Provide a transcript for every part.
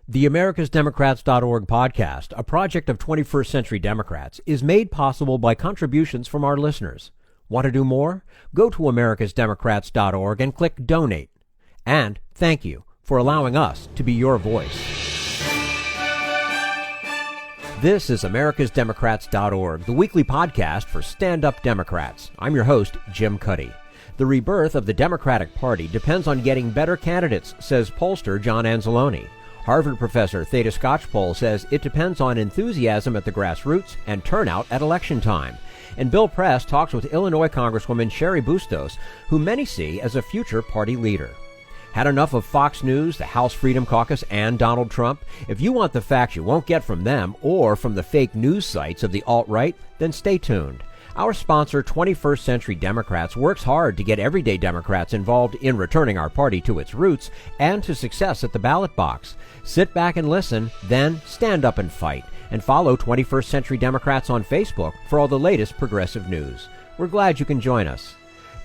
The AmericasDemocrats.org podcast, a project of 21st Century Democrats, is made possible by contributions from our listeners. Want to do more? Go to AmericasDemocrats.org and click Donate. And thank you for allowing us to be your voice. This is AmericasDemocrats.org, the weekly podcast for stand-up Democrats. I'm your host, Jim Cuddy. The rebirth of the Democratic Party depends on getting better candidates, says pollster John Anzalone. Harvard professor Theda Skocpol says it depends on enthusiasm at the grassroots and turnout at election time. And Bill Press talks with Illinois Congresswoman Cheri Bustos, who many see as a future party leader. Had enough of Fox News, the House Freedom Caucus, and Donald Trump? If you want the facts you won't get from them or from the fake news sites of the alt-right, then stay tuned. Our sponsor, 21st Century Democrats, works hard to get everyday Democrats involved in returning our party to its roots and to success at the ballot box. Sit back and listen, then stand up and fight. And follow 21st Century Democrats on Facebook for all the latest progressive news. We're glad you can join us.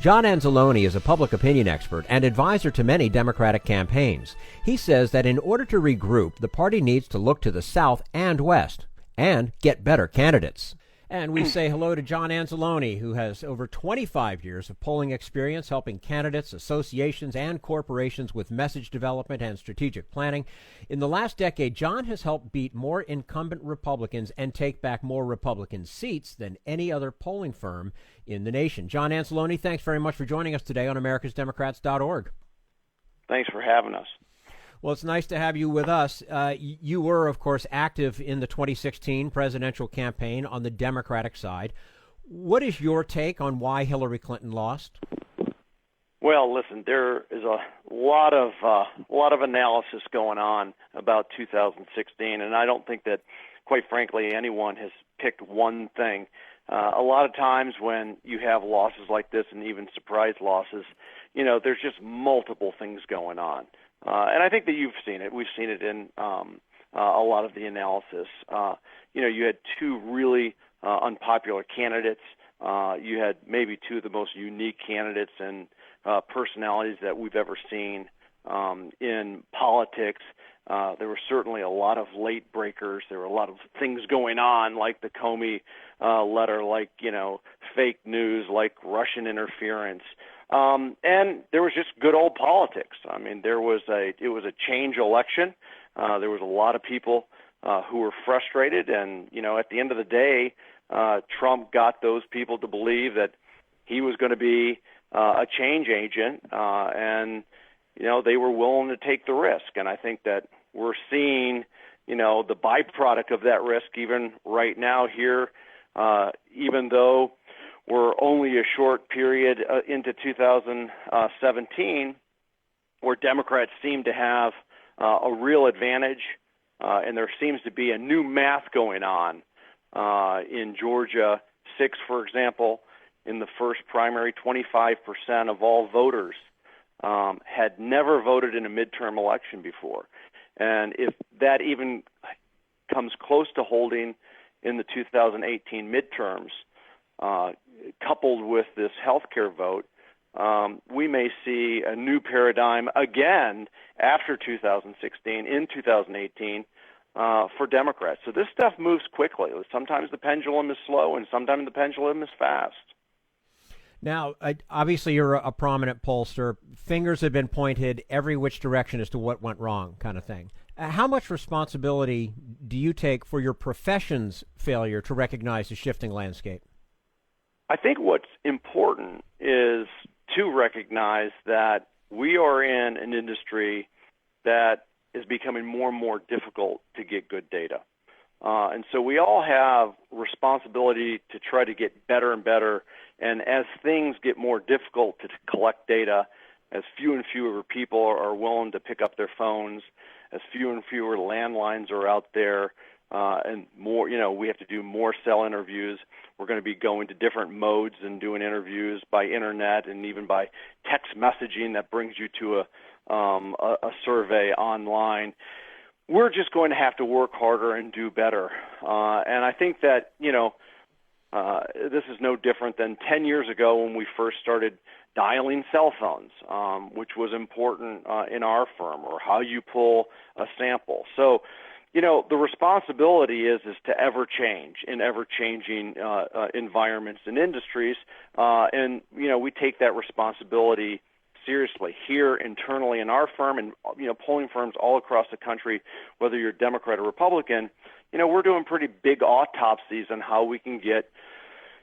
John Anzalone is a public opinion expert and advisor to many Democratic campaigns. He says that in order to regroup, the party needs to look to the South and West and get better candidates. And we say hello to John Anzalone, who has over 25 years of polling experience helping candidates, associations, and corporations with message development and strategic planning. In the last decade, John has helped beat more incumbent Republicans and take back more Republican seats than any other polling firm in the nation. John Anzalone, thanks very much for joining us today on AmericasDemocrats.org. Thanks for having us. Well, it's nice to have you with us. You were, of course, active in the 2016 presidential campaign on the Democratic side. What is your take on why Hillary Clinton lost? Well, listen, there is a lot of analysis going on about 2016, and I don't think that, quite frankly, anyone has picked one thing. A lot of times when you have losses like this, and even surprise losses, there's just multiple things going on. And I think that you've seen it. We've seen it in a lot of the analysis. You had two really unpopular candidates. You had maybe two of the most unique candidates and personalities that we've ever seen in politics. There were certainly a lot of late breakers. There were a lot of things going on, like the Comey letter, like fake news, like Russian interference. And there was just good old politics. I mean, it was a change election. There was a lot of people who were frustrated, and at the end of the day, Trump got those people to believe that he was going to be a change agent, and they were willing to take the risk. And I think that we're seeing the byproduct of that risk even right now here, even though we're only a short period into 2017, where Democrats seem to have a real advantage, and there seems to be a new math going on in Georgia 6, for example. In the first primary, 25% of all voters had never voted in a midterm election before. And if that even comes close to holding in the 2018 midterms, coupled with this health care vote, we may see a new paradigm again after 2016, in 2018, for Democrats. So this stuff moves quickly. Sometimes the pendulum is slow, and sometimes the pendulum is fast. Now, obviously, you're a prominent pollster. Fingers have been pointed every which direction as to what went wrong, kind of thing. How much responsibility do you take for your profession's failure to recognize the shifting landscape? I think what's important is to recognize that we are in an industry that is becoming more and more difficult to get good data. And so we all have responsibility to try to get better and better. And as things get more difficult to collect data, as few and fewer people are willing to pick up their phones, as fewer and fewer landlines are out there, and more, we have to do more cell interviews. We're going to be going to different modes and doing interviews by internet and even by text messaging that brings you to a survey online. We're just going to have to work harder and do better. And I think that, this is no different than 10 years ago when we first started dialing cell phones, which was important in our firm, or how you pull a sample. So, the responsibility is to ever change in ever-changing environments and industries, and we take that responsibility seriously here internally in our firm, and polling firms all across the country, whether you're Democrat or Republican. We're doing pretty big autopsies on how we can get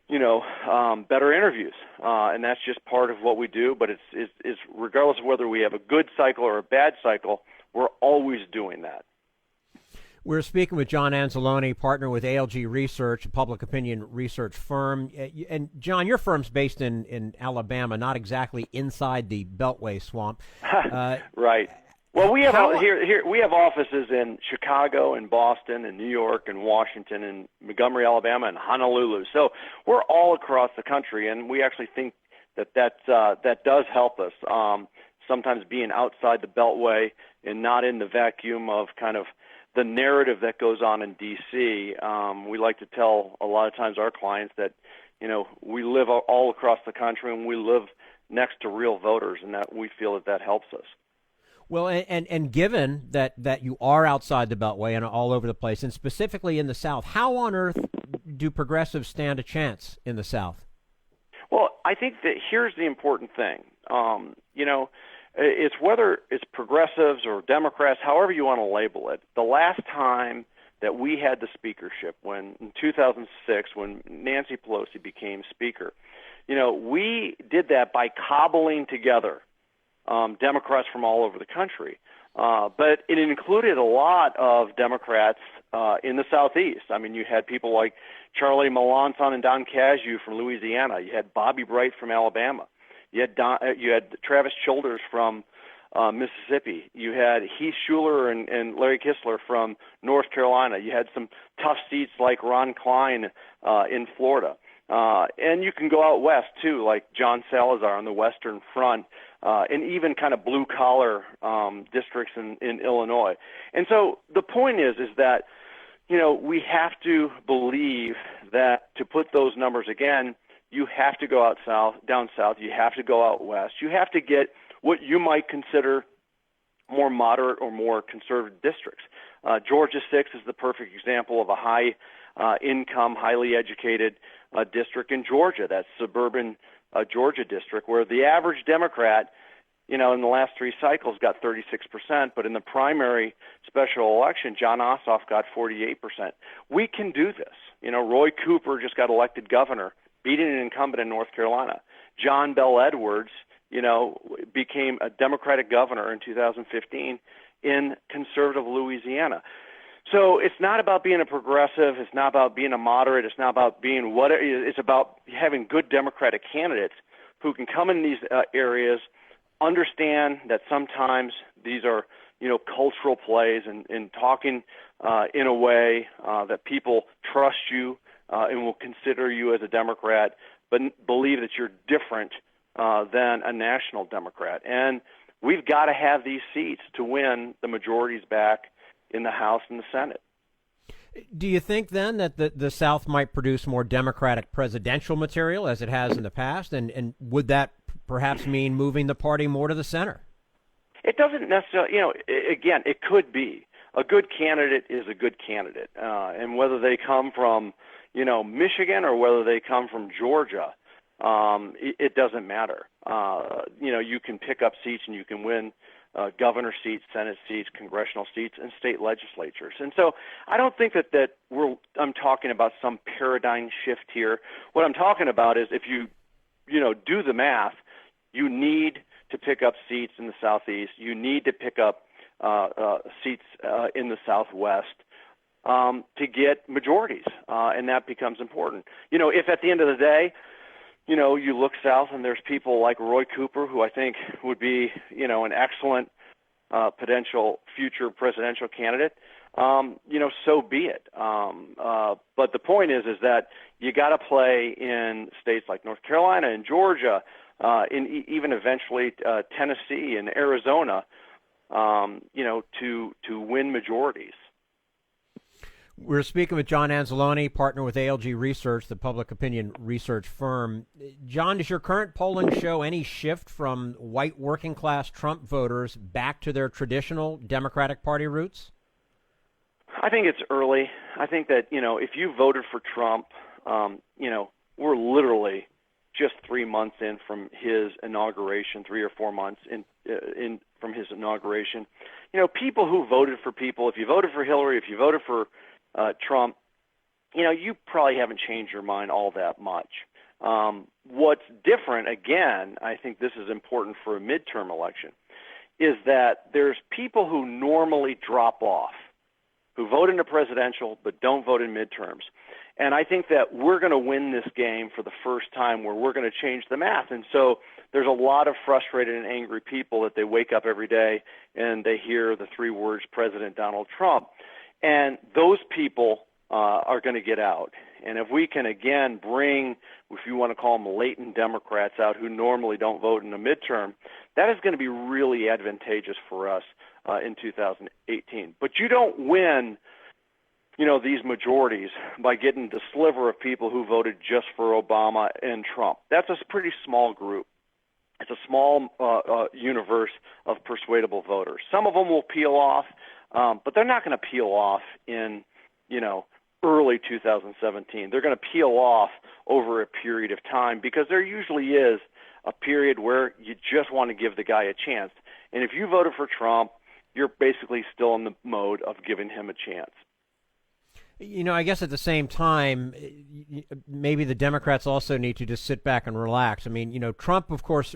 better interviews, and that's just part of what we do. But it's regardless of whether we have a good cycle or a bad cycle, we're always doing that. We're speaking with John Anzalone, partner with ALG Research, a public opinion research firm. And John, your firm's based in Alabama, not exactly inside the Beltway swamp. Right. Well, we have here we have offices in Chicago and Boston and New York and Washington and Montgomery, Alabama, and Honolulu. So we're all across the country, and we actually think that does help us. Sometimes being outside the Beltway and not in the vacuum of kind of the narrative that goes on in D.C. We like to tell a lot of times our clients that we live all across the country, and we live next to real voters, and that we feel that helps us. Well, and given that you are outside the Beltway and all over the place, and specifically in the South, how on earth do progressives stand a chance in the South? Well, I think that here's the important thing. It's whether it's progressives or Democrats, however you want to label it. The last time that we had the speakership, in 2006, when Nancy Pelosi became Speaker, we did that by cobbling together Democrats from all over the country. But it included a lot of Democrats in the Southeast. I mean, you had people like Charlie Melanson and Don Casu from Louisiana. You had Bobby Bright from Alabama. You had Travis Childers from Mississippi. You had Heath Shuler and Larry Kistler from North Carolina. You had some tough seats like Ron Klein in Florida. And you can go out west, too, like John Salazar on the Western Front, and even kind of blue-collar districts in Illinois. And so the point is that, we have to believe that to put those numbers again, you have to go down south, you have to go out west, you have to get what you might consider more moderate or more conservative districts. Georgia 6 is the perfect example of a high-income, highly educated district in Georgia, that suburban Georgia district, where the average Democrat, in the last three cycles got 36%, but in the primary special election, John Ossoff got 48%. We can do this. Roy Cooper just got elected governor, beating an incumbent in North Carolina. John Bell Edwards, became a Democratic governor in 2015 in conservative Louisiana. So it's not about being a progressive. It's not about being a moderate. It's not about being whatever. It's about having good Democratic candidates who can come in these areas, understand that sometimes these are, cultural plays, and talking in a way that people trust you and will consider you as a Democrat, but believe that you're different than a national Democrat. And we've got to have these seats to win the majorities back in the House and the Senate. Do you think then that the South might produce more Democratic presidential material as it has in the past? And would that perhaps mean moving the party more to the center? It doesn't necessarily, again, it could be. A good candidate is a good candidate. And whether they come from, Michigan or whether they come from Georgia, it doesn't matter. You can pick up seats and you can win governor seats, Senate seats, congressional seats, and state legislatures. And so I don't think that I'm talking about some paradigm shift here. What I'm talking about is if you do the math, you need to pick up seats in the Southeast. You need to pick up seats in the Southwest to get majorities, and that becomes important. If at the end of the day, you look south and there's people like Roy Cooper, who I think would be, an excellent potential future presidential candidate, so be it. But the point is that you got to play in states like North Carolina and Georgia, in even eventually Tennessee and Arizona, to win majorities. We're speaking with John Anzalone, partner with ALG Research, the public opinion research firm. John, does your current polling show any shift from white working class Trump voters back to their traditional Democratic Party roots? I think it's early. I think that, if you voted for Trump, we're literally just 3 months in from his inauguration, 3 or 4 months in from his inauguration. People who voted for people, if you voted for Hillary, if you voted for Trump, you probably haven't changed your mind all that much. What's different, again, I think this is important for a midterm election, is that there's people who normally drop off, who vote in the presidential but don't vote in midterms. And I think that we're going to win this game for the first time where we're going to change the math. And so there's a lot of frustrated and angry people that they wake up every day and they hear the 3 words, President Donald Trump. And those people are going to get out. And if we can, again, bring, if you want to call them latent Democrats out who normally don't vote in the midterm, that is going to be really advantageous for us in 2018. But you don't win, these majorities by getting the sliver of people who voted just for Obama and Trump. That's a pretty small group. It's a small universe of persuadable voters. Some of them will peel off, but they're not going to peel off in, early 2017. They're going to peel off over a period of time because there usually is a period where you just want to give the guy a chance. And if you voted for Trump, you're basically still in the mode of giving him a chance. I guess at the same time, maybe the Democrats also need to just sit back and relax. I mean, Trump, of course,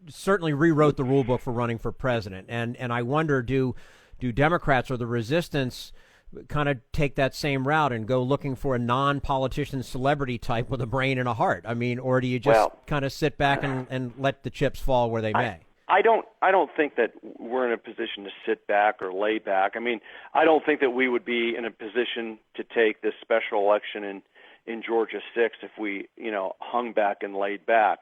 certainly rewrote the rule book for running for president. And I wonder, do Democrats or the resistance kind of take that same route and go looking for a non-politician celebrity type with a brain and a heart? I mean, or do you just kind of sit back and let the chips fall where they may? I don't think that we're in a position to sit back or lay back. I mean, I don't think that we would be in a position to take this special election in Georgia 6 if we, hung back and laid back.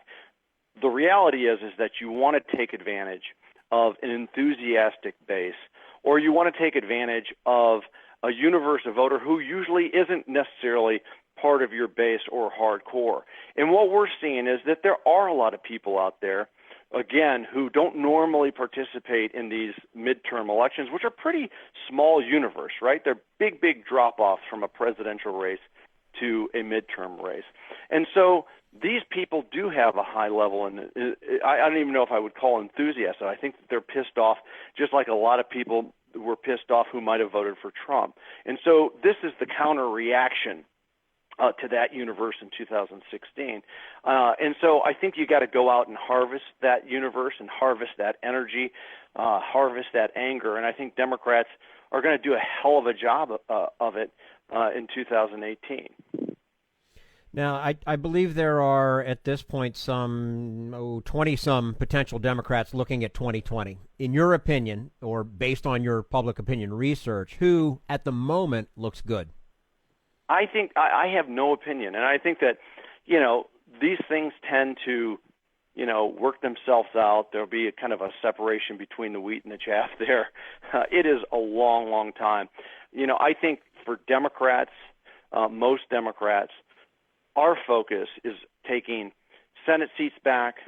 The reality is that you want to take advantage of an enthusiastic base, or you want to take advantage of a universe of voter who usually isn't necessarily part of your base or hardcore. And what we're seeing is that there are a lot of people out there, again, who don't normally participate in these midterm elections, which are pretty small universe, right? They're big drop-offs from a presidential race to a midterm race. And so these people do have a high level, and I don't even know if I would call enthusiasm. I think that they're pissed off, just like a lot of people were pissed off who might have voted for Trump. And so this is the counter reaction to that universe in 2016. And so I think you got to go out and harvest that universe and harvest that energy, harvest that anger. And I think Democrats are going to do a hell of a job of it in 2018. Now, I believe there are, at this point, some 20-some potential Democrats looking at 2020. In your opinion, or based on your public opinion research, who, at the moment, looks good? I think I have no opinion. And I think that, these things tend to, work themselves out. There'll be a kind of a separation between the wheat and the chaff there. It is a long time. I think for Democrats, most Democrats, our focus is taking Senate seats back,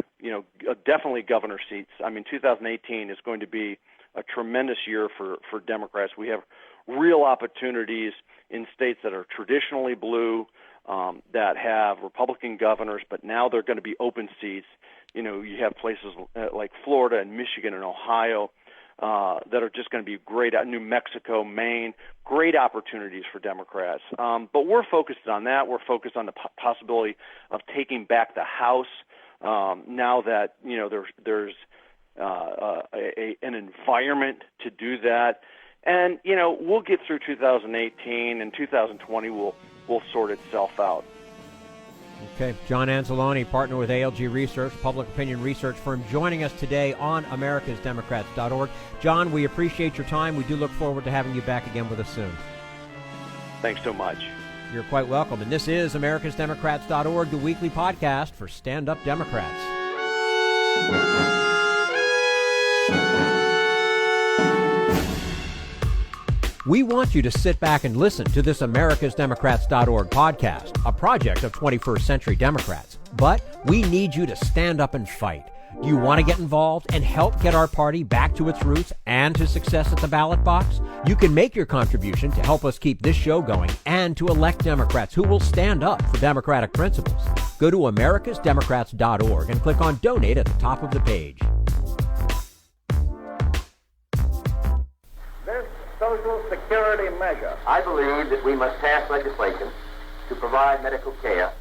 definitely governor seats. I mean, 2018 is going to be a tremendous year for Democrats. We have real opportunities in states that are traditionally blue, that have Republican governors, but now they're going to be open seats. You have places like Florida and Michigan and Ohio that are just going to be great. New Mexico, Maine, great opportunities for Democrats. But we're focused on that. We're focused on the possibility of taking back the House now that there's an environment to do that. And we'll get through 2018, and 2020 will sort itself out. Okay, John Anzalone, partner with ALG Research, public opinion research firm, joining us today on americasdemocrats.org. John, we appreciate your time. We do look forward to having you back again with us soon. Thanks so much. You're quite welcome. And this is americasdemocrats.org, the weekly podcast for stand-up Democrats. We want you to sit back and listen to this americasdemocrats.org podcast, a project of 21st Century Democrats. But we need you to stand up and fight. Do you want to get involved and help get our party back to its roots and to success at the ballot box? You can make your contribution to help us keep this show going and to elect Democrats who will stand up for democratic principles. Go to americasdemocrats.org and click on Donate at the top of the page. This Social Security measure, I believe that we must pass legislation to provide medical care.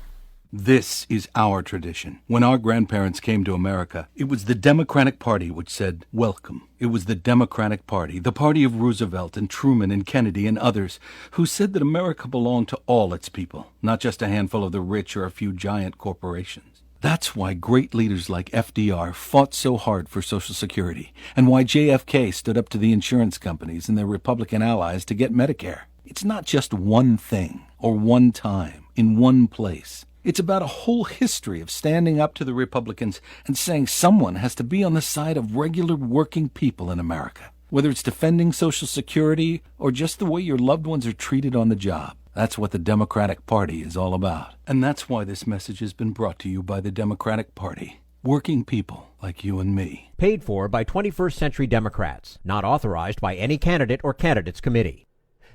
This is our tradition. When our grandparents came to America, it was the Democratic Party which said, welcome. It was the Democratic Party, the party of Roosevelt and Truman and Kennedy and others, who said that America belonged to all its people, not just a handful of the rich or a few giant corporations. That's why great leaders like FDR fought so hard for Social Security, and why JFK stood up to the insurance companies and their Republican allies to get Medicare. It's not just one thing, or one time, in one place. It's about a whole history of standing up to the Republicans and saying someone has to be on the side of regular working people in America, whether it's defending Social Security or just the way your loved ones are treated on the job. That's what the Democratic Party is all about. And that's why this message has been brought to you by the Democratic Party. Working people like you and me. Paid for by 21st Century Democrats. Not authorized by any candidate or candidates committee.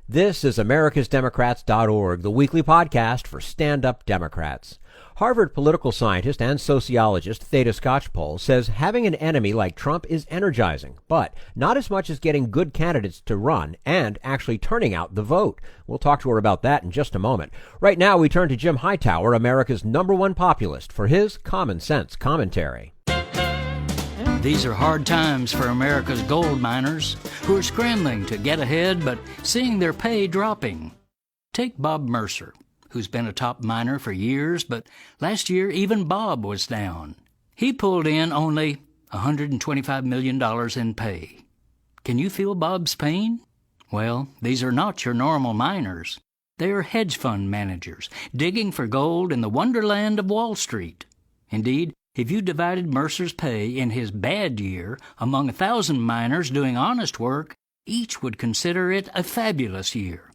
This is americasdemocrats.org, the weekly podcast for stand-up Democrats. Harvard political scientist and sociologist Theda Skocpol says having an enemy like Trump is energizing, but not as much as getting good candidates to run and actually turning out the vote. We'll talk to her about that in just a moment. Right now, we turn to Jim Hightower, America's #1 populist, for his common sense commentary. These are hard times for America's gold miners who are scrambling to get ahead but seeing their pay dropping. Take Bob Mercer, who's been a top miner for years, but last year even Bob was down. He pulled in only $125 million in pay. Can you feel Bob's pain? Well, these are not your normal miners. They are hedge fund managers digging for gold in the wonderland of Wall Street. Indeed, if you divided Mercer's pay in his bad year among 1,000 miners doing honest work, each would consider it a fabulous year.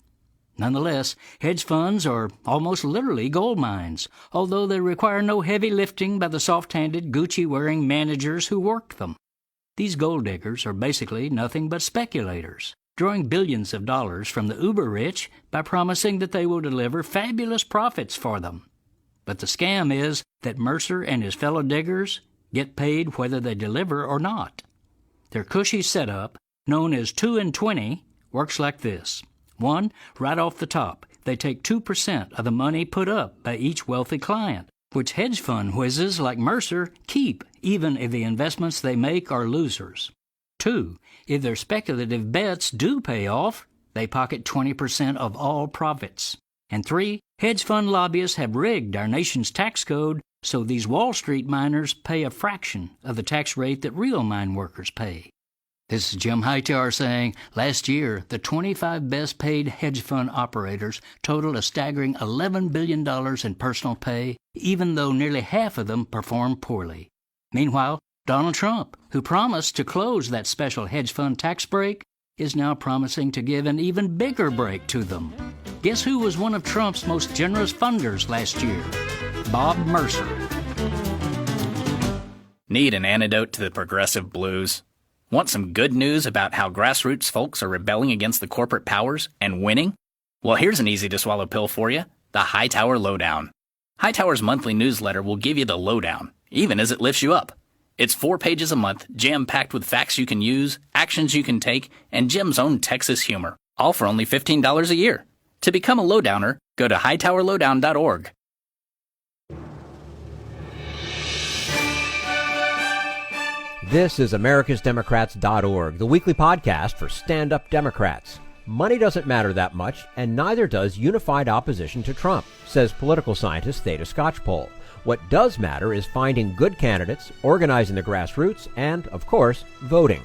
Nonetheless, hedge funds are almost literally gold mines, although they require no heavy lifting by the soft-handed, Gucci-wearing managers who work them. These gold diggers are basically nothing but speculators, drawing billions of dollars from the uber-rich by promising that they will deliver fabulous profits for them. But the scam is that Mercer and his fellow diggers get paid whether they deliver or not. Their cushy setup, known as 2 and 20, works like this. 1, right off the top, they take 2% of the money put up by each wealthy client, which hedge fund whizzes like Mercer keep even if the investments they make are losers. 2, if their speculative bets do pay off, they pocket 20% of all profits. And 3, hedge fund lobbyists have rigged our nation's tax code so these Wall Street miners pay a fraction of the tax rate that real mine workers pay. This is Jim Hightower saying, last year, the 25 best-paid hedge fund operators totaled a staggering $11 billion in personal pay, even though nearly half of them performed poorly. Meanwhile, Donald Trump, who promised to close that special hedge fund tax break, is now promising to give an even bigger break to them. Guess who was one of Trump's most generous funders last year? Bob Mercer. Need an antidote to the progressive blues? Want some good news about how grassroots folks are rebelling against the corporate powers and winning? Well, here's an easy-to-swallow pill for you, the Hightower Lowdown. Hightower's monthly newsletter will give you the lowdown, even as it lifts you up. It's 4 pages a month, jam-packed with facts you can use, actions you can take, and Jim's own Texas humor, all for only $15 a year. To become a lowdowner, go to hightowerlowdown.org. This is americasdemocrats.org, the weekly podcast for stand-up Democrats. Money doesn't matter that much, and neither does unified opposition to Trump, says political scientist Theda Skocpol. What does matter is finding good candidates, organizing the grassroots, and, of course, voting.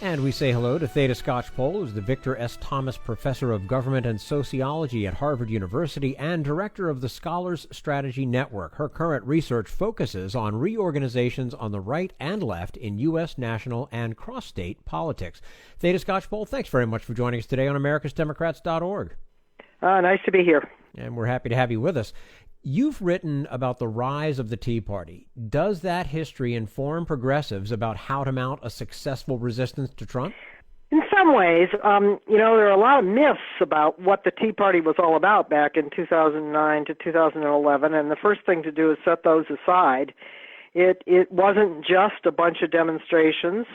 And we say hello to Theda Skocpol, who's the Victor S. Thomas Professor of Government and Sociology at Harvard University and Director of the Scholars Strategy Network. Her current research focuses on reorganizations on the right and left in U.S. national and cross-state politics. Theda Skocpol, thanks very much for joining us today on americasdemocrats.org. Nice to be here. And we're happy to have you with us. You've written about the rise of the Tea Party. Does that history inform progressives about how to mount a successful resistance to Trump? In some ways, there are a lot of myths about what the Tea Party was all about back in 2009 to 2011, and the first thing to do is set those aside. It wasn't just a bunch of demonstrations,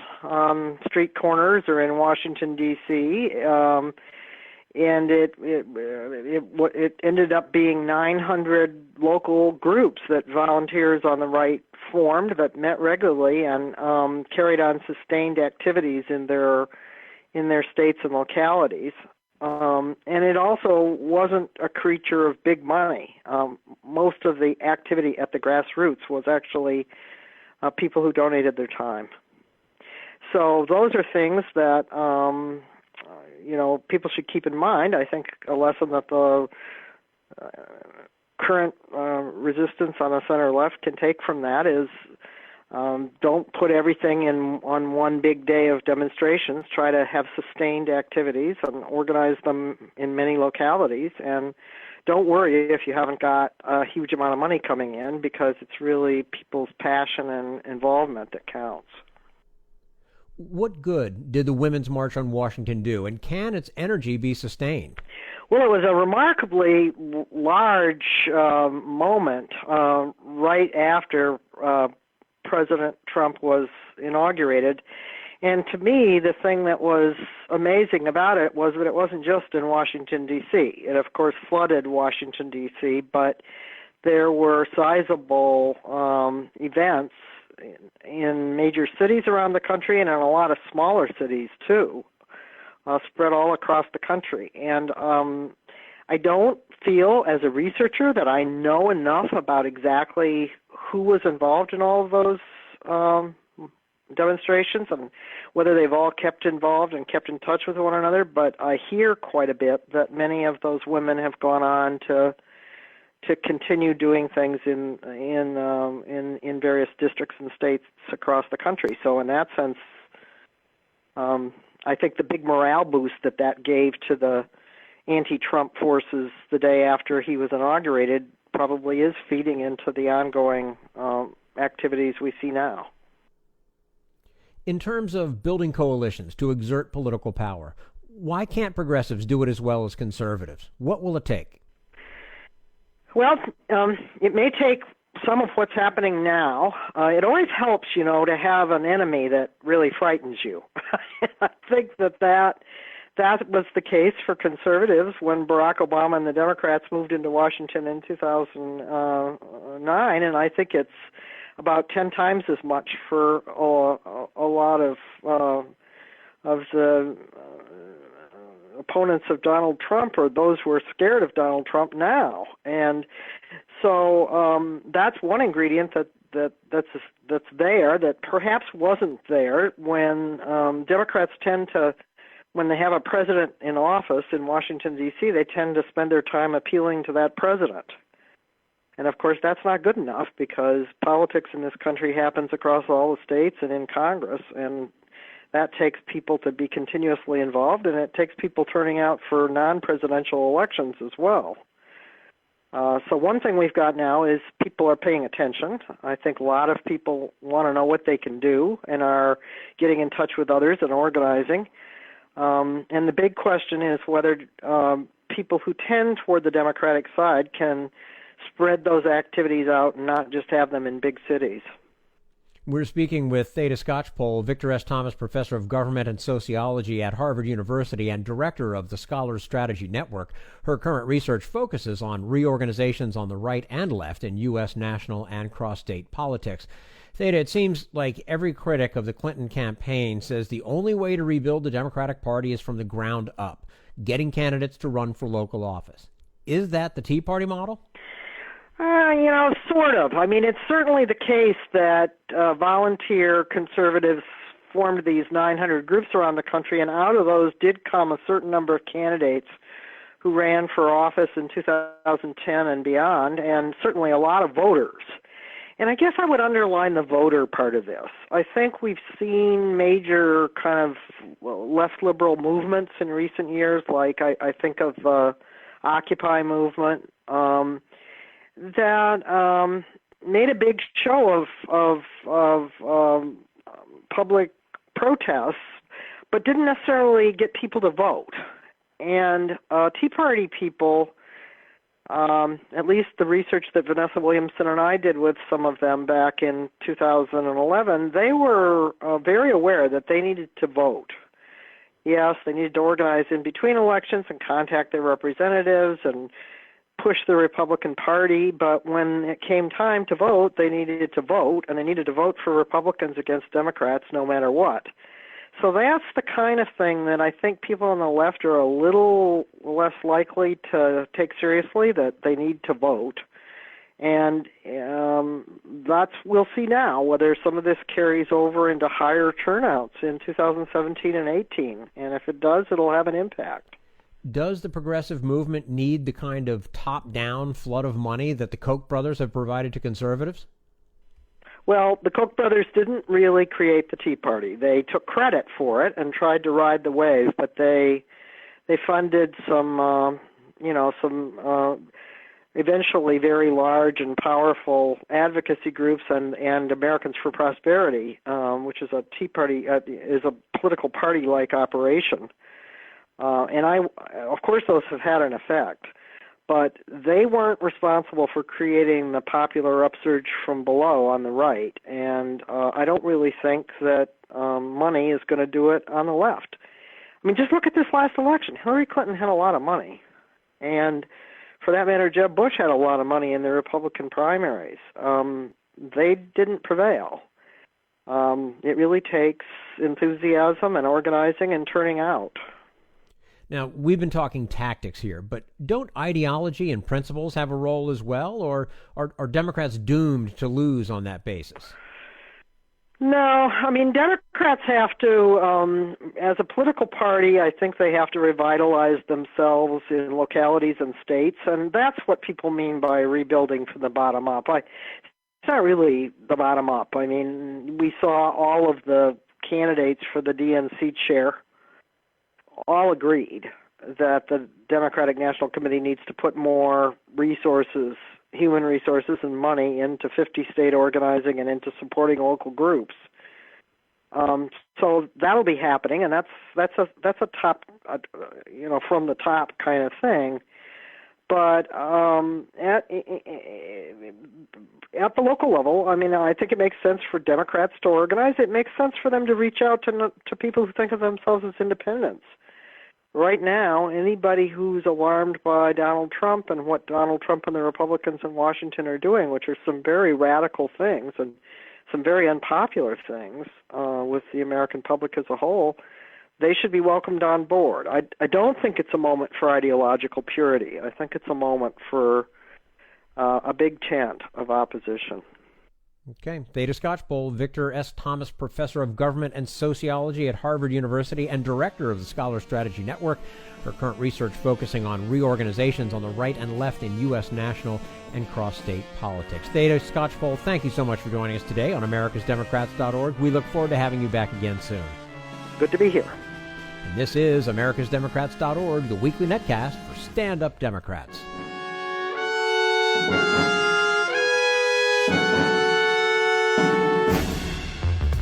street corners or in Washington, D.C., and it ended up being 900 local groups that volunteers on the right formed that met regularly and carried on sustained activities in their states and localities. And it also wasn't a creature of big money. Most of the activity at the grassroots was actually people who donated their time. So those are things that people should keep in mind. I think a lesson that the current resistance on the center-left can take from that is don't put everything on one big day of demonstrations. Try to have sustained activities and organize them in many localities. And don't worry if you haven't got a huge amount of money coming in, because it's really people's passion and involvement that counts. What good did the Women's March on Washington do, and can its energy be sustained? Well, it was a remarkably large moment right after President Trump was inaugurated. And to me, the thing that was amazing about it was that it wasn't just in Washington, D.C. It, of course, flooded Washington, D.C., but there were sizable events in major cities around the country and in a lot of smaller cities, too, spread all across the country. And I don't feel, as a researcher, that I know enough about exactly who was involved in all of those demonstrations and whether they've all kept involved and kept in touch with one another, but I hear quite a bit that many of those women have gone on to continue doing things in various districts and states across the country. So in that sense, I think the big morale boost that gave to the anti-Trump forces the day after he was inaugurated probably is feeding into the ongoing activities we see now. In terms of building coalitions to exert political power, why can't progressives do it as well as conservatives? What will it take? Well, it may take some of what's happening now. It always helps, to have an enemy that really frightens you. I think that was the case for conservatives when Barack Obama and the Democrats moved into Washington in 2009, and I think it's about 10 times as much for a lot of the opponents of Donald Trump, or those who are scared of Donald Trump now. And so that's one ingredient that's there that perhaps wasn't there when Democrats tend to, when they have a president in office in Washington, D.C., they tend to spend their time appealing to that president. And, of course, that's not good enough, because politics in this country happens across all the states and in Congress, and that takes people to be continuously involved, and it takes people turning out for non-presidential elections as well. So one thing we've got now is people are paying attention. I think a lot of people want to know what they can do and are getting in touch with others and organizing. And the big question is whether people who tend toward the Democratic side can spread those activities out and not just have them in big cities. We're speaking with Theda Skocpol, Victor S. Thomas Professor of Government and Sociology at Harvard University and Director of the Scholars Strategy Network. Her current research focuses on reorganizations on the right and left in U.S. national and cross-state politics. Theda, it seems like every critic of the Clinton campaign says the only way to rebuild the Democratic Party is from the ground up, getting candidates to run for local office. Is that the Tea Party model? Sort of. I mean, it's certainly the case that volunteer conservatives formed these 900 groups around the country, and out of those did come a certain number of candidates who ran for office in 2010 and beyond, and certainly a lot of voters. And I guess I would underline the voter part of this. I think we've seen major kind of left liberal movements in recent years, like I think of the Occupy movement, that made a big show of public protests, but didn't necessarily get people to vote. And Tea Party people, at least the research that Vanessa Williamson and I did with some of them back in 2011, they were very aware that they needed to vote. Yes, they needed to organize in between elections and contact their representatives and push the Republican Party, but when it came time to vote, they needed to vote, and they needed to vote for Republicans against Democrats no matter what. So that's the kind of thing that I think people on the left are a little less likely to take seriously, that they need to vote. And we'll see now whether some of this carries over into higher turnouts in 2017 and 18. And if it does, it'll have an impact. Does the progressive movement need the kind of top-down flood of money that the Koch brothers have provided to conservatives? Well, the Koch brothers didn't really create the Tea Party. They took credit for it and tried to ride the wave, but they funded some eventually very large and powerful advocacy groups and Americans for Prosperity, which is a Tea Party, is a political party-like operation. And of course, those have had an effect. But they weren't responsible for creating the popular upsurge from below on the right, and I don't really think that money is going to do it on the left. I mean, just look at this last election. Hillary Clinton had a lot of money, and for that matter, Jeb Bush had a lot of money in the Republican primaries. They didn't prevail. It really takes enthusiasm and organizing and turning out. Now, we've been talking tactics here, but don't ideology and principles have a role as well, or are Democrats doomed to lose on that basis? No, I mean, Democrats have to, as a political party, I think they have to revitalize themselves in localities and states, and that's what people mean by rebuilding from the bottom up. It's not really the bottom up. I mean, we saw all of the candidates for the DNC chair all agreed that the Democratic National Committee needs to put more resources, human resources and money into 50-state organizing and into supporting local groups. So that'll be happening, and that's a top, from the top kind of thing. But at the local level, I mean, I think it makes sense for Democrats to organize. It makes sense for them to reach out to people who think of themselves as independents. Right now, anybody who's alarmed by Donald Trump and what Donald Trump and the Republicans in Washington are doing, which are some very radical things and some very unpopular things with the American public as a whole, they should be welcomed on board. I don't think it's a moment for ideological purity. I think it's a moment for a big tent of opposition. Okay. Theda Skocpol, Victor S. Thomas Professor of Government and Sociology at Harvard University and Director of the Scholar Strategy Network. Her current research focusing on reorganizations on the right and left in U.S. national and cross-state politics. Theda Skocpol, thank you so much for joining us today on americasdemocrats.org. We look forward to having you back again soon. Good to be here. And this is americasdemocrats.org, the weekly netcast for stand-up Democrats.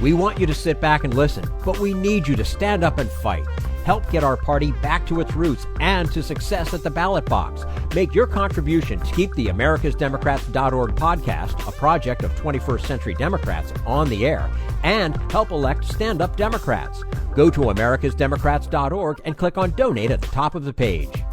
We want you to sit back and listen, but we need you to stand up and fight. Help get our party back to its roots and to success at the ballot box. Make your contribution to keep the americasdemocrats.org podcast, a project of 21st Century Democrats, on the air, and help elect stand-up Democrats. Go to americasdemocrats.org and click on Donate at the top of the page.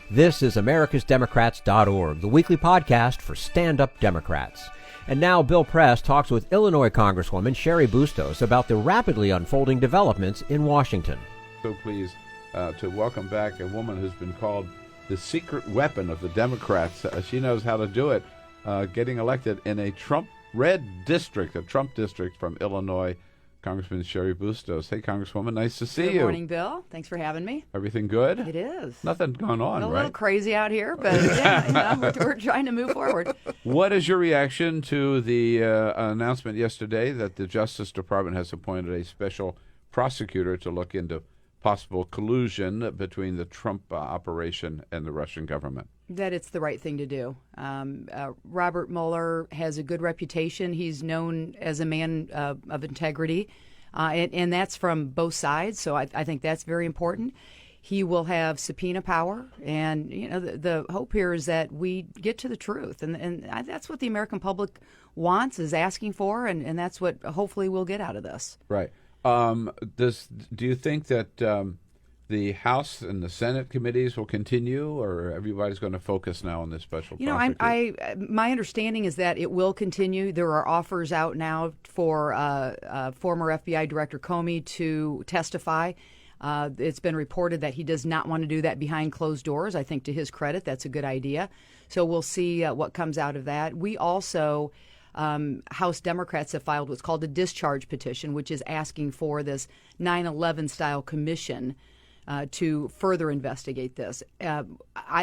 This is americasdemocrats.org, the weekly podcast for stand-up Democrats. And now Bill Press talks with Illinois Congresswoman Cheri Bustos about the rapidly unfolding developments in Washington. So pleased to welcome back a woman who's been called the secret weapon of the Democrats. She knows how to do it. getting elected in a Trump-red district, a Trump district from Illinois, Congressman Cheri Bustos. Hey, Congresswoman, nice to see you. Good morning, Bill. Thanks for having me. Everything good? It is. Nothing going on, a right? little crazy out here, but yeah, we're trying to move forward. What is your reaction to the announcement yesterday that the Justice Department has appointed a special prosecutor to look into possible collusion between the Trump operation and the Russian government? That it's the right thing to do. Robert Mueller has a good reputation. He's known as a man of integrity, and that's from both sides. So I think that's very important. He will have subpoena power, and the hope here is that we get to the truth, and that's what the American public wants, is asking for, and that's what hopefully we'll get out of this. Right. Do you think that the House and the Senate committees will continue, or everybody's going to focus now on this special prosecutor? My understanding is that it will continue. There are offers out now for former FBI Director Comey to testify. It's been reported that he does not want to do that behind closed doors. I think to his credit, that's a good idea. So we'll see what comes out of that. We also, House Democrats have filed what's called a discharge petition, which is asking for this 9/11 style commission to further investigate this.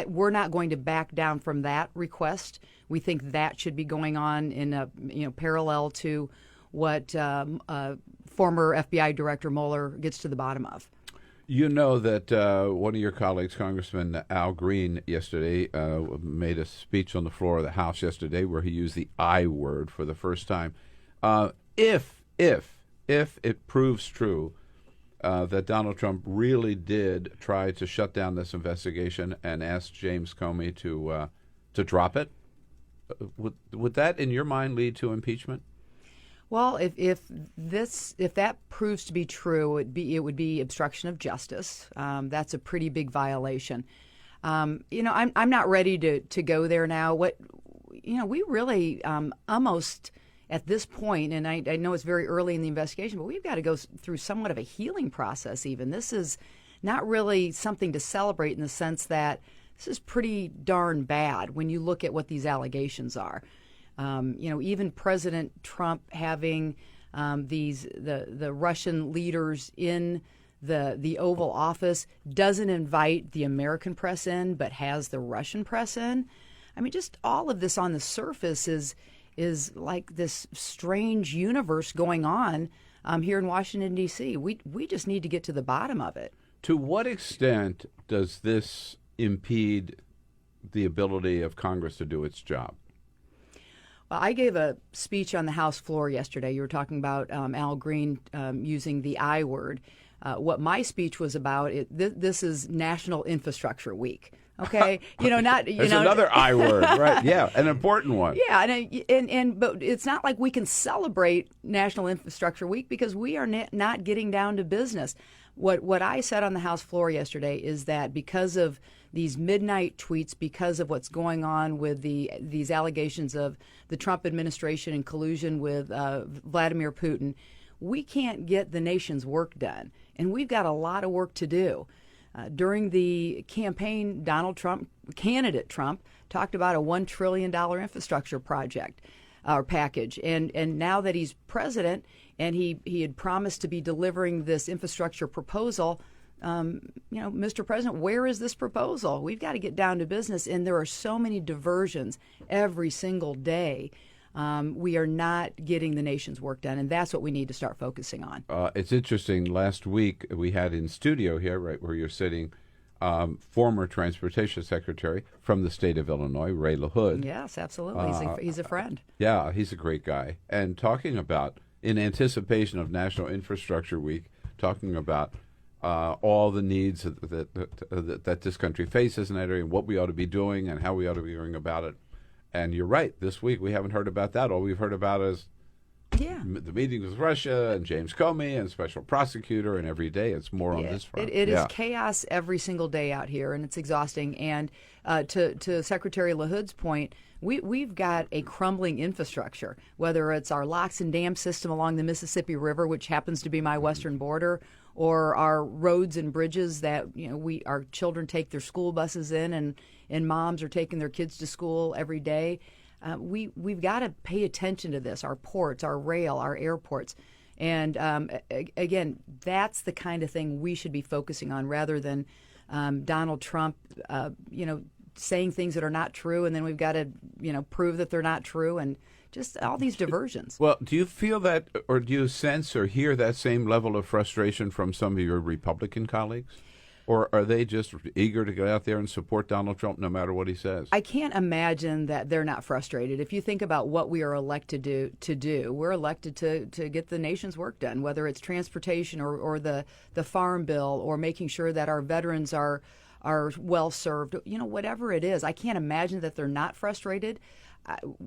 We're not going to back down from that request. We think that should be going on in parallel to what former FBI Director Mueller gets to the bottom of. You know that one of your colleagues, Congressman Al Green, yesterday made a speech on the floor of the House yesterday where he used the I word for the first time. If it proves true that Donald Trump really did try to shut down this investigation and ask James Comey to drop it, would that, in your mind, lead to impeachment? Well, if that proves to be true, it would be obstruction of justice. That's a pretty big violation. I'm not ready to go there now. We really almost at this point, and I know it's very early in the investigation, but we've got to go through somewhat of a healing process. Even this is not really something to celebrate in the sense that this is pretty darn bad when you look at what these allegations are. Even President Trump having the Russian leaders in the Oval Office doesn't invite the American press in, but has the Russian press in. I mean, just all of this on the surface is like this strange universe going on here in Washington, D.C. We just need to get to the bottom of it. To what extent does this impede the ability of Congress to do its job? Well, I gave a speech on the House floor yesterday. You were talking about Al Green using the I word. What my speech was about, this is National Infrastructure Week. Okay, There's another I word, right? Yeah, an important one. Yeah, but it's not like we can celebrate National Infrastructure Week because we are not getting down to business. What I said on the House floor yesterday is that because of these midnight tweets, because of what's going on with these allegations of the Trump administration in collusion with Vladimir Putin, we can't get the nation's work done, and we've got a lot of work to do. During the campaign, candidate Trump, talked about a $1 trillion infrastructure project or package. And now that he's president and he had promised to be delivering this infrastructure proposal, Mr. President, where is this proposal? We've got to get down to business. And there are so many diversions every single day. We are not getting the nation's work done, and that's what we need to start focusing on. It's interesting. Last week we had in studio here, right where you're sitting, former Transportation Secretary from the state of Illinois, Ray LaHood. Yes, absolutely. He's a friend. Yeah, he's a great guy. And talking about, in anticipation of National Infrastructure Week, talking about all the needs that this country faces in that area, and what we ought to be doing and how we ought to be going about it. And you're right. This week we haven't heard about that. All we've heard about is the meeting with Russia and James Comey and special prosecutor, and every day it's more on this front. It is chaos every single day out here, and it's exhausting. And to Secretary LaHood's point, we've got a crumbling infrastructure, whether it's our locks and dam system along the Mississippi River, which happens to be my western border, or our roads and bridges that our children take their school buses in, and moms are taking their kids to school every day. we've got to pay attention to this. Our ports, our rail, our airports. And again, that's the kind of thing we should be focusing on rather than Donald Trump, saying things that are not true, and then we've got to, prove that they're not true, and just all these diversions. Well, do you feel that, or do you sense or hear that same level of frustration from some of your Republican colleagues? Or are they just eager to get out there and support Donald Trump no matter what he says? I can't imagine that they're not frustrated. If you think about what we are elected to do, we're elected to get the nation's work done, whether it's transportation or the farm bill or making sure that our veterans are well served, whatever it is. I can't imagine that they're not frustrated.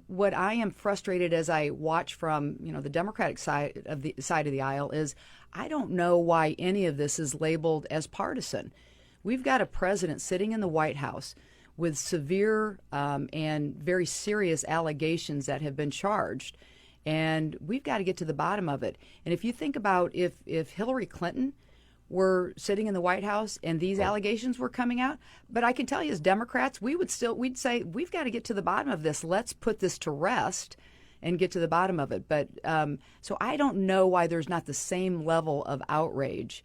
What I am frustrated as I watch from the Democratic side of the aisle is I don't know why any of this is labeled as partisan. We've got a president sitting in the White House with severe and very serious allegations that have been charged, and we've got to get to the bottom of it. And if you think about if Hillary Clinton were sitting in the White House and these allegations were coming out, but I can tell you as Democrats, we'd say we've got to get to the bottom of this. Let's put this to rest and get to the bottom of it. But so I don't know why there's not the same level of outrage,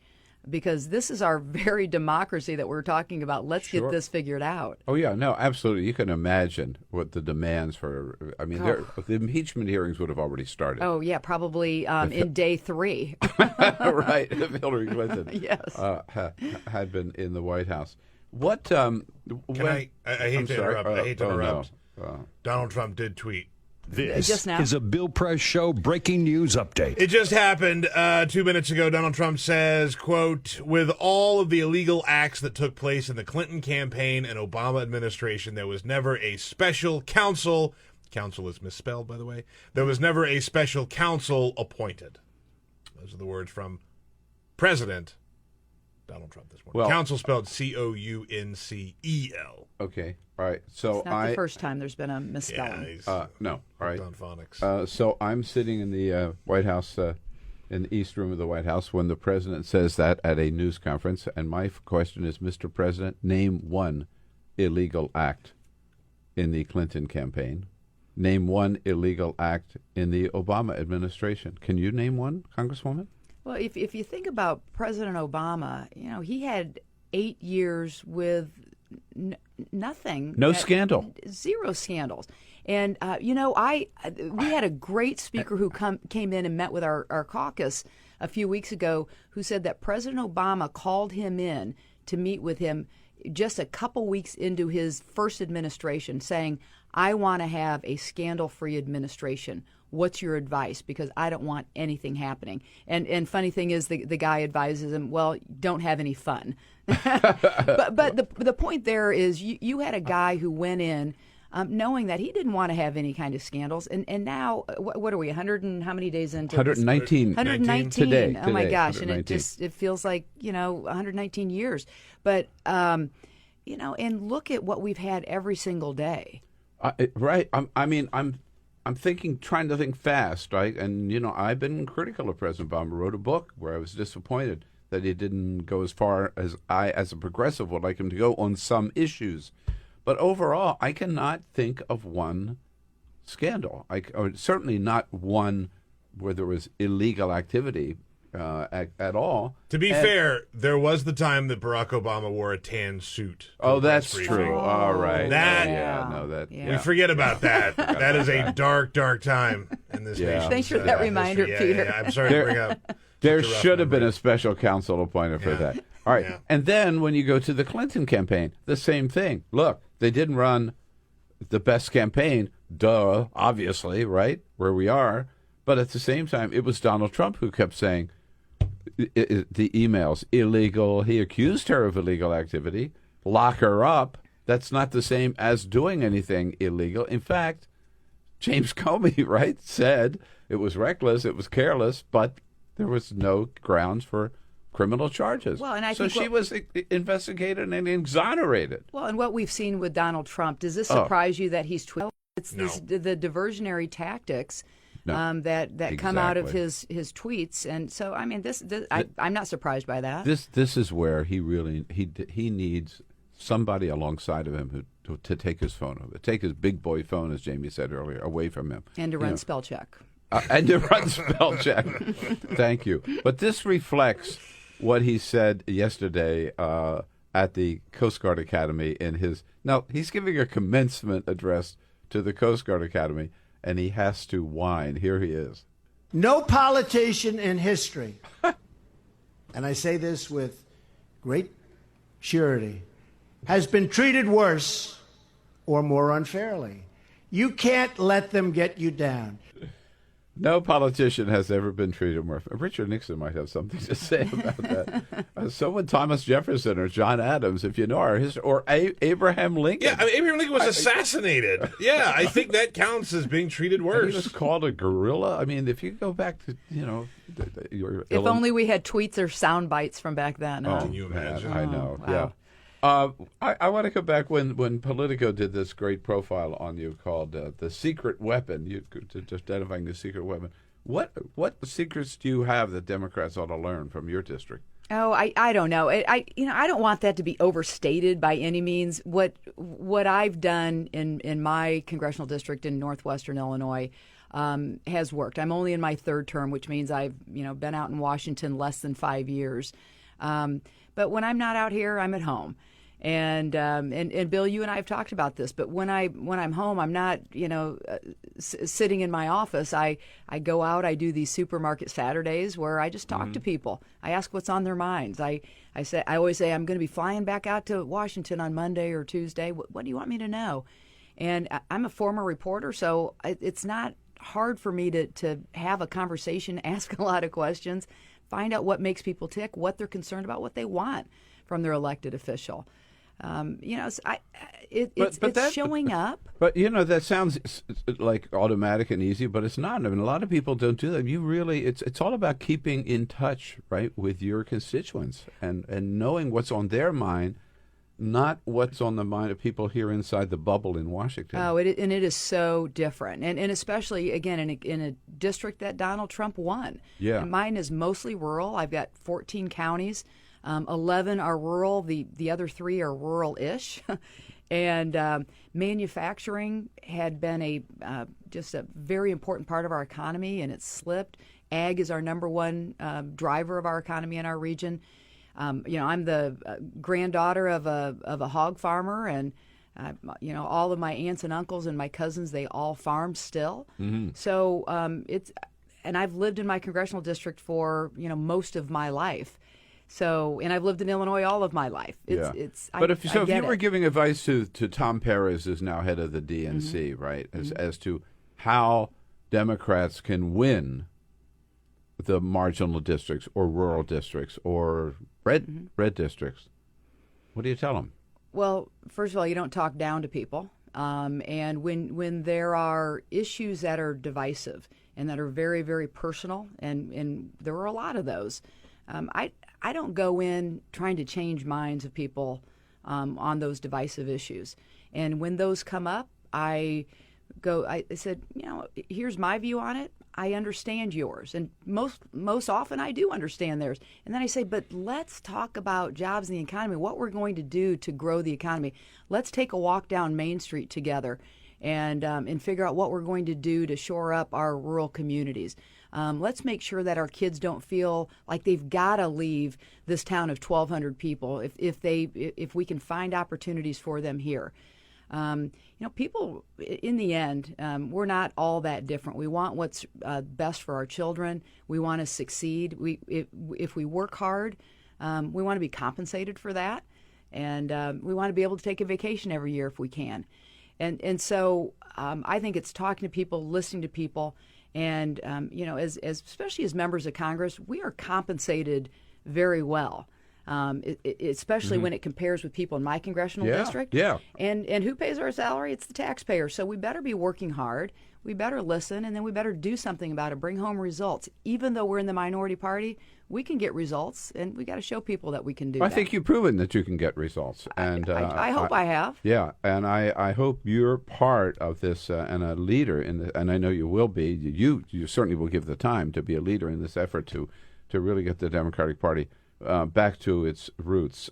because this is our very democracy that we're talking about. Let's get this figured out. Oh, yeah, no, absolutely. You can imagine what the demands for, the impeachment hearings would have already started. Oh, yeah, probably in day 3. Right, if Hillary Clinton yes. Had been in the White House. What, I hate to interrupt. Donald Trump did tweet. This just now? is a Bill Press Show breaking news update. It just happened 2 minutes ago. Donald Trump says, quote, with all of the illegal acts that took place in the Clinton campaign and Obama administration, there was never a special counsel. Counsel is misspelled, by the way. There was never a special counsel appointed. Those are the words from President Donald Trump this morning. Well, counsel spelled Councel. Okay, all right. So It's not the first time there's been a misspelling. No, all right. On phonics. So I'm sitting in the White House, in the East Room of the White House, when the president says that at a news conference, and my question is, Mr. President, name one illegal act in the Clinton campaign. Name one illegal act in the Obama administration. Can you name one, Congresswoman? Well, if you think about President Obama, he had 8 years with nothing. No scandal. Zero scandals. And, we had a great speaker who came in and met with our caucus a few weeks ago who said that President Obama called him in to meet with him just a couple weeks into his first administration saying, I want to have a scandal-free administration. What's your advice? Because I don't want anything happening. And funny thing is, the guy advises him, well, don't have any fun. but the point there is you had a guy who went in knowing that he didn't want to have any kind of scandals. And now, what are we, 100 and how many days into 119. 119. Today. Oh, my gosh. 119. And it feels like, 119 years. But, and look at what we've had every single day. Right. I'm trying to think fast, right? And, I've been critical of President Obama. I wrote a book where I was disappointed that he didn't go as far as I, as a progressive, would like him to go on some issues. But overall, I cannot think of one scandal. Or certainly not one where there was illegal activity at all. To be fair, there was the time that Barack Obama wore a tan suit. Oh, that's true. All right. We forget about that. That is a dark, dark time in this nation. Thanks for that reminder, Peter. I'm sorry to bring up. There should have been a special counsel appointed for that. All right. And then when you go to the Clinton campaign, the same thing. Look, they didn't run the best campaign, obviously, right, where we are. But at the same time, it was Donald Trump who kept saying, the emails illegal. He accused her of illegal activity. Lock her up. That's not the same as doing anything illegal. In fact, James Comey, right, said it was reckless, it was careless, but there was no grounds for criminal charges. Well, and so she was investigated and exonerated. Well, and what we've seen with Donald Trump, does this surprise you that he's It's the diversionary tactics that come out of his tweets, and so this I'm not surprised by that. This is where he really he needs somebody alongside of him to take his phone, take his big boy phone, as Jamie said earlier, away from him. And to run spell check. And to run spell check. Thank you. But this reflects what he said yesterday at the Coast Guard Academy Now, he's giving a commencement address to the Coast Guard Academy, and he has to whine. Here he is. No politician in history, and I say this with great surety, has been treated worse or more unfairly. You can't let them get you down. No politician has ever been treated more. Richard Nixon might have something to say about that. So would Thomas Jefferson or John Adams, if you know our history, or Abraham Lincoln. Yeah, I mean, Abraham Lincoln was assassinated. Yeah, I think that counts as being treated worse. He was called a guerrilla. I mean, if you go back to, if only we had tweets or sound bites from back then. Oh, can you imagine? I know, wow. Yeah. I want to go back when Politico did this great profile on you called The Secret Weapon, just identifying the secret weapon. What secrets do you have that Democrats ought to learn from your district? Oh, I don't know. I don't want that to be overstated by any means. What I've done in my congressional district in northwestern Illinois has worked. I'm only in my third term, which means I've been out in Washington less than 5 years. But when I'm not out here, I'm at home. And Bill, you and I have talked about this. But when I'm home, I'm not sitting in my office. I go out. I do these supermarket Saturdays where I just talk to people. I ask what's on their minds. I always say I'm going to be flying back out to Washington on Monday or Tuesday. What do you want me to know? And I'm a former reporter, so it's not hard for me to have a conversation, ask a lot of questions, find out what makes people tick, what they're concerned about, what they want from their elected official. It's showing up. But that sounds like automatic and easy, but it's not. I mean, a lot of people don't do that. You really, it's all about keeping in touch, right, with your constituents and knowing what's on their mind, not what's on the mind of people here inside the bubble in Washington. Oh, it is so different, and especially again in a district that Donald Trump won. Yeah, and mine is mostly rural. I've got 14 counties. 11 are rural. The other 3 are rural-ish. And manufacturing had been just a very important part of our economy, and it's slipped. Ag is our number one driver of our economy in our region. I'm the granddaughter of a hog farmer, and all of my aunts and uncles and my cousins, they all farm still. Mm-hmm. So and I've lived in my congressional district for most of my life. So, and I've lived in Illinois all of my life. But if you were giving advice to Tom Perez, who's now head of the DNC, right, as to how Democrats can win the marginal districts or rural districts or red districts, what do you tell them? Well, first of all, you don't talk down to people. And when there are issues that are divisive and that are very, very personal, and there are a lot of those, I don't go in trying to change minds of people on those divisive issues. And when those come up, I said, here's my view on it. I understand yours. And most often I do understand theirs. And then I say, but let's talk about jobs in the economy, what we're going to do to grow the economy. Let's take a walk down Main Street together and figure out what we're going to do to shore up our rural communities. Let's make sure that our kids don't feel like they've got to leave this town of 1,200 people if we can find opportunities for them here. People, in the end, we're not all that different. We want what's best for our children. We want to succeed. If we work hard, we want to be compensated for that. And we want to be able to take a vacation every year if we can. And so I think it's talking to people, listening to people. And, especially as members of Congress, we are compensated very well, especially when it compares with people in my congressional district. Yeah. And who pays our salary? It's the taxpayer. So we better be working hard. We better listen, and then we better do something about it, bring home results. Even though we're in the minority party, we can get results, and we got to show people that we can do that. I think you've proven that you can get results. And I hope I have. Yeah, and I hope you're part of this and a leader and I know you will be. You certainly will give the time to be a leader in this effort to really get the Democratic Party back to its roots.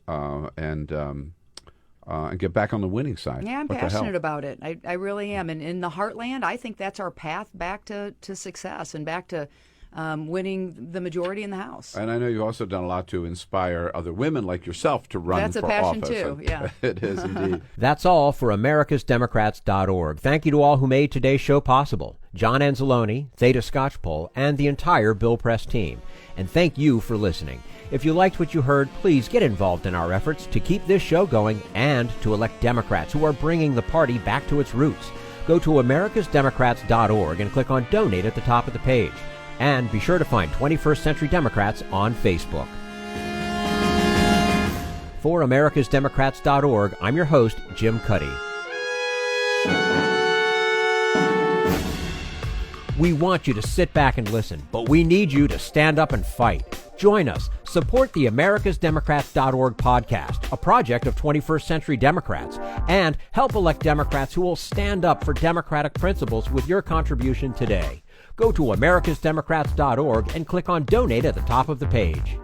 and get back on the winning side. Yeah, I'm What the hell? passionate about it. I really am. And in the heartland, I think that's our path back to success and back to winning the majority in the House. And I know you've also done a lot to inspire other women like yourself to run That's for a passion, office. too, yeah. It is indeed. That's all for americasdemocrats.org. Thank you to all who made today's show possible. John Anzalone, Theda Skocpol, and the entire Bill Press team. And thank you for listening. If you liked what you heard, please get involved in our efforts to keep this show going and to elect Democrats who are bringing the party back to its roots. Go to americasdemocrats.org and click on Donate at the top of the page. And be sure to find 21st Century Democrats on Facebook. For americasdemocrats.org, I'm your host, Jim Cuddy. We want you to sit back and listen, but we need you to stand up and fight. Join us. Support the americasdemocrats.org podcast, a project of 21st Century Democrats, and help elect Democrats who will stand up for democratic principles with your contribution today. Go to americasdemocrats.org and click on Donate at the top of the page.